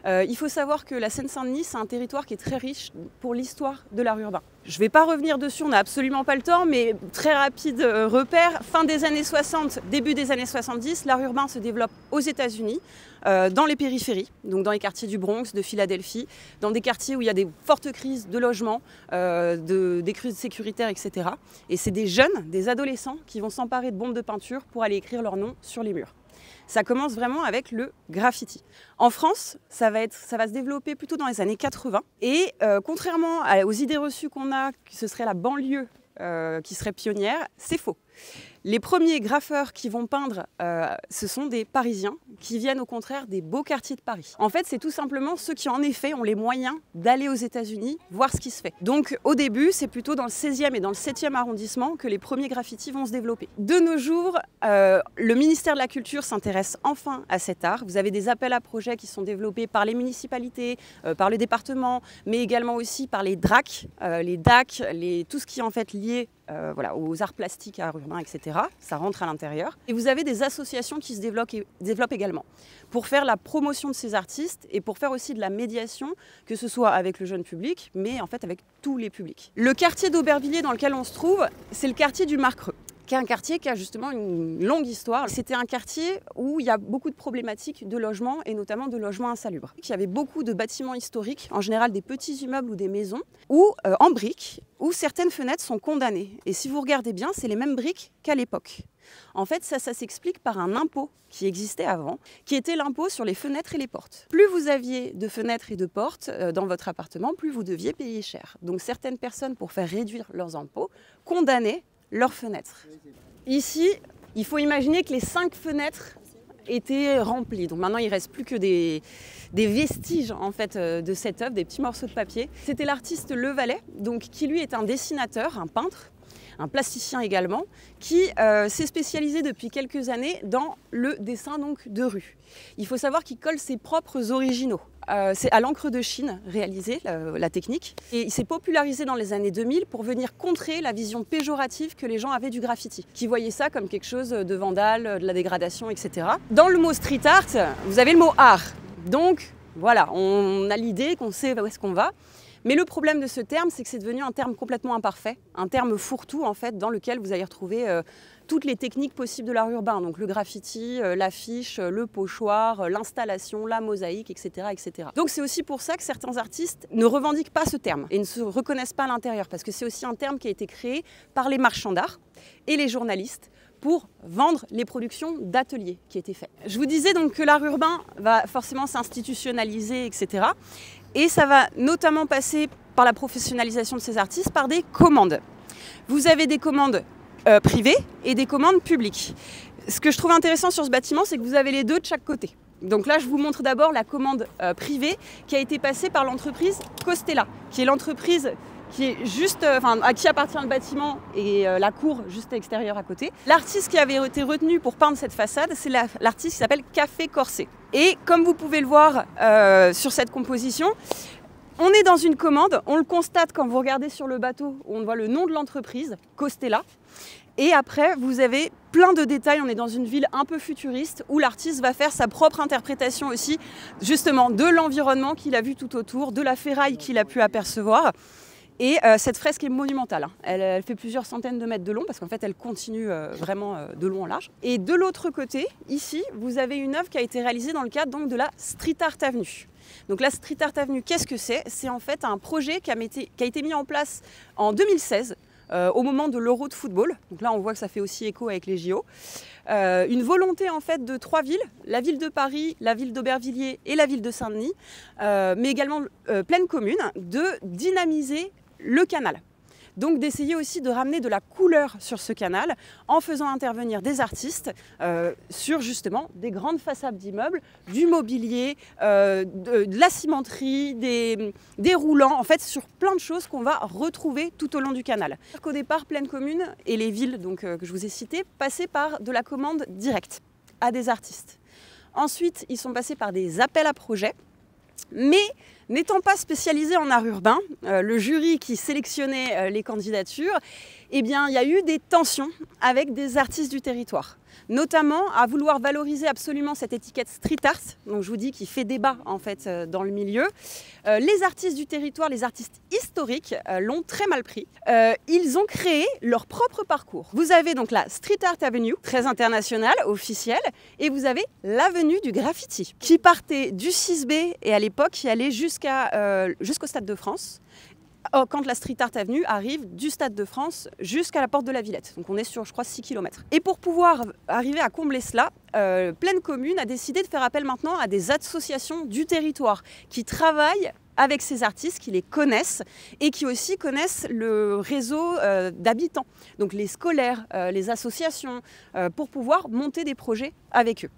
Il faut savoir que la Seine-Saint-Denis, c'est un territoire qui est très riche pour l'histoire de l'art urbain. Je ne vais pas revenir dessus, on n'a absolument pas le temps, mais très rapide repère. Fin des années 60, début des années 70, l'art urbain se développe aux États-Unis, dans les périphéries, donc dans les quartiers du Bronx, de Philadelphie, dans des quartiers où il y a des fortes crises de logement, des crises sécuritaires, etc. Et c'est des jeunes, des adolescents qui vont s'emparer de bombes de peinture pour aller écrire leur nom sur les murs. Ça commence vraiment avec le graffiti. En France, ça va se développer plutôt dans les années 80. Et contrairement aux idées reçues qu'on a, que ce serait la banlieue qui serait pionnière, c'est faux. Les premiers graffeurs qui vont peindre, ce sont des Parisiens qui viennent au contraire des beaux quartiers de Paris. En fait, c'est tout simplement ceux qui en effet ont les moyens d'aller aux États-Unis voir ce qui se fait. Donc au début, c'est plutôt dans le 16e et dans le 7e arrondissement que les premiers graffitis vont se développer. De nos jours, le ministère de la Culture s'intéresse enfin à cet art. Vous avez des appels à projets qui sont développés par les municipalités, par les départements, mais également aussi par les DRAC, les DAC, tout ce qui est en fait lié aux arts plastiques, arts urbains, etc. Ça rentre à l'intérieur. Et vous avez des associations qui se développent également pour faire la promotion de ces artistes et pour faire aussi de la médiation, que ce soit avec le jeune public, mais en fait avec tous les publics. Le quartier d'Aubervilliers dans lequel on se trouve, c'est le quartier du Marcreux, qui est un quartier qui a justement une longue histoire. C'était un quartier où il y a beaucoup de problématiques de logement et notamment de logements insalubres. Il y avait beaucoup de bâtiments historiques, en général des petits immeubles ou des maisons, ou en briques, où certaines fenêtres sont condamnées. Et si vous regardez bien, c'est les mêmes briques qu'à l'époque. En fait, ça s'explique par un impôt qui existait avant, qui était l'impôt sur les fenêtres et les portes. Plus vous aviez de fenêtres et de portes dans votre appartement, plus vous deviez payer cher. Donc certaines personnes, pour faire réduire leurs impôts, condamnaient leurs fenêtres. Ici, il faut imaginer que les 5 fenêtres étaient remplies. Donc maintenant, il ne reste plus que des vestiges en fait, de cette œuvre, des petits morceaux de papier. C'était l'artiste Le Vallet, donc, qui lui est un dessinateur, un peintre, un plasticien également, qui s'est spécialisé depuis quelques années dans le dessin donc, de rue. Il faut savoir qu'il colle ses propres originaux. C'est à l'encre de Chine réalisé la technique. Et il s'est popularisé dans les années 2000 pour venir contrer la vision péjorative que les gens avaient du graffiti, qui voyaient ça comme quelque chose de vandale, de la dégradation, etc. Dans le mot street art, vous avez le mot art. Donc voilà, on a l'idée qu'on sait où est-ce qu'on va. Mais le problème de ce terme, c'est que c'est devenu un terme complètement imparfait, un terme fourre-tout en fait, dans lequel vous allez retrouver toutes les techniques possibles de l'art urbain, donc le graffiti, l'affiche, le pochoir, l'installation, la mosaïque, etc., etc. Donc c'est aussi pour ça que certains artistes ne revendiquent pas ce terme et ne se reconnaissent pas à l'intérieur, parce que c'est aussi un terme qui a été créé par les marchands d'art et les journalistes pour vendre les productions d'ateliers qui étaient faites. Je vous disais donc que l'art urbain va forcément s'institutionnaliser, etc. Et ça va notamment passer par la professionnalisation de ces artistes par des commandes. Vous avez des commandes privées et des commandes publiques. Ce que je trouve intéressant sur ce bâtiment, c'est que vous avez les deux de chaque côté. Donc là, je vous montre d'abord la commande privée qui a été passée par l'entreprise Costella, qui est l'entreprise qui est juste, à qui appartient le bâtiment et la cour juste extérieure à côté. L'artiste qui avait été retenu pour peindre cette façade, c'est l'artiste qui s'appelle Café Corset. Et comme vous pouvez le voir sur cette composition, on est dans une commande, on le constate quand vous regardez sur le bateau, on voit le nom de l'entreprise, Costella. Et après, vous avez plein de détails, on est dans une ville un peu futuriste où l'artiste va faire sa propre interprétation aussi, justement, de l'environnement qu'il a vu tout autour, de la ferraille qu'il a pu apercevoir. Et cette fresque est monumentale. Elle fait plusieurs centaines de mètres de long parce qu'en fait, elle continue vraiment de long en large. Et de l'autre côté, ici, vous avez une œuvre qui a été réalisée dans le cadre donc, de la Street Art Avenue. Donc la Street Art Avenue, qu'est-ce que c'est? C'est en fait un projet qui a été mis en place en 2016 au moment de l'Euro de football. Donc là, on voit que ça fait aussi écho avec les JO. Une volonté en fait de 3 villes, la ville de Paris, la ville d'Aubervilliers et la ville de Saint-Denis, mais également pleine commune, de dynamiser le canal. Donc d'essayer aussi de ramener de la couleur sur ce canal en faisant intervenir des artistes sur justement des grandes façades d'immeubles, du mobilier, de la cimenterie, des roulants, en fait sur plein de choses qu'on va retrouver tout au long du canal. Au départ, Pleine Commune et les villes donc, que je vous ai citées passaient par de la commande directe à des artistes. Ensuite, ils sont passés par des appels à projets, mais n'étant pas spécialisé en art urbain, le jury qui sélectionnait les candidatures, eh bien, il y a eu des tensions avec des artistes du territoire. notamment à vouloir valoriser absolument cette étiquette street art, donc je vous dis qui fait débat en fait dans le milieu. Les artistes du territoire, les artistes historiques l'ont très mal pris. Ils ont créé leur propre parcours. Vous avez donc la Street Art Avenue, très internationale, officielle, et vous avez l'avenue du graffiti, qui partait du 6B et à l'époque qui allait jusqu'au Stade de France, quand la Street Art Avenue arrive du Stade de France jusqu'à la porte de la Villette. Donc on est sur, je crois, 6 km. Et pour pouvoir arriver à combler cela, Pleine Commune a décidé de faire appel maintenant à des associations du territoire qui travaillent avec ces artistes, qui les connaissent et qui aussi connaissent le réseau d'habitants, donc les scolaires, les associations, pour pouvoir monter des projets avec eux.